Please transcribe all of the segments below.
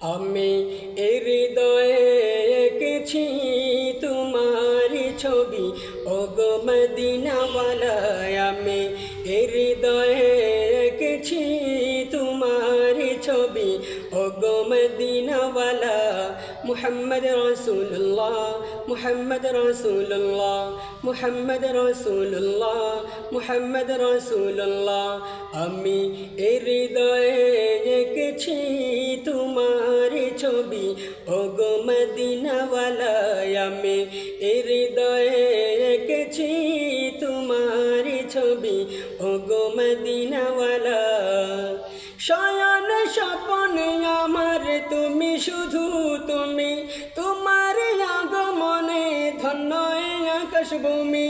আমি হৃদয়ে এঁকেছি তোমার ছবি, ওগো মদিনাওয়ালা। আমি হৃদয়ে এঁকেছি তোমার ছবি, ওগো মদিনাওয়ালা। মুহাম্মদ রাসূলুল্লাহ, মুহাম্মদ রাসূলুল্লাহ, মুহাম্মদ রাসূলুল্লাহ, মুহাম্মদ রাসূলুল্লাহ। আমি হৃদয়ে এঁকেছি তোমার ছবি, ওগো মদিনাওয়ালা। আমি হৃদয়ে এঁকেছি তোমার ছবি, ওগো মদিনাওয়ালা। শয়ন স্বপনে আমার তুমি, শুধু তুমি, তোমার আগমনে ধন্য আকাশ ভূমি।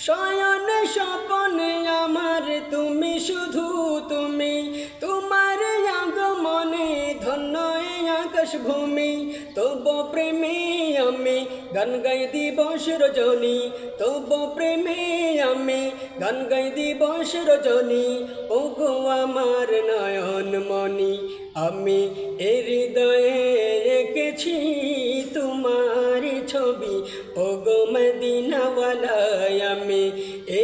শয়ন স্বপনে আমার তুমি, শুধু তুমি, তোমার আগমনে ধন্য আকাশ ভূমি। তব প্রেমে আমি গান গাই দিবস রজনী, তব প্রেমে আমি গান গাই দিবস রজনী। ওগো আমার নয়ন মনি, আমি হৃদয়ে এঁকেছি তোমার ছবি, ওগো মদিনাওয়ালা। আমি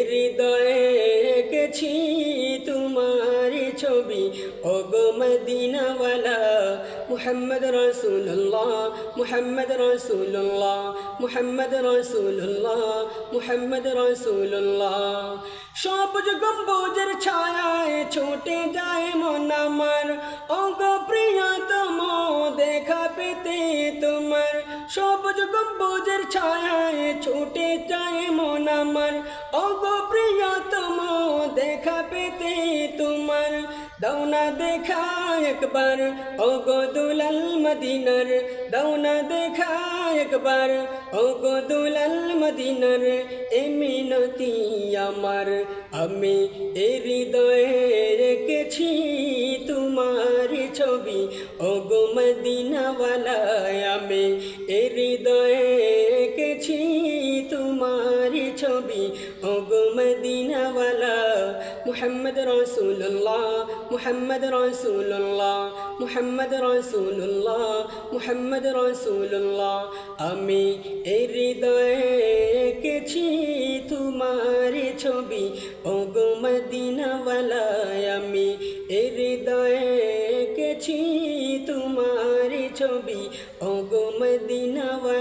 হৃদয়ে এঁকেছি তোমার ছবি, ওগো মদিনাওয়ালা। মুহাম্মদ রাসূলুল্লাহ, মুহাম্মদ রাসূলুল্লাহ, মুহাম্মদ রাসূলুল্লাহ, মুহাম্মদ রাসূলুল্লাহ। সবুজ গম্বুজের ছায়ায় ছুটে যায় মন আমার, ওগো প্রিয়তম দেখা পেতে তোমার। সবুজ গম্বুজের ছায়ায় ছুটে যায় মন আমার, ওগো প্রিয়তম দেখা পেতে তোমার। দাও না দেখা একবার ওগো দুলাল মদিনার, দাও না দেখা একবার ওগো দুলাল মদিনার। এ মিনতি আমার, আমি হৃদয়ে রেখেছি তোমার ছবি, ওগো মদিনাওয়ালা। আমি হৃদয়ে রেখেছি তোমার ছবি, ওগো মদিনাওয়ালা। মুহাম্মদ রাসূলুল্লাহ, মুহাম্মদ রাসূলুল্লাহ, মুহাম্মদ রাসূলুল্লাহ, মুহাম্মদ রাসূলুল্লাহ। আমি হৃদয়ে এঁকেছি তোমার ছবি, ওগো মদিনাওয়ালা। আমি হৃদয়ে এঁকেছি তোমার ছবি, ওগো মদিনাওয়ালা।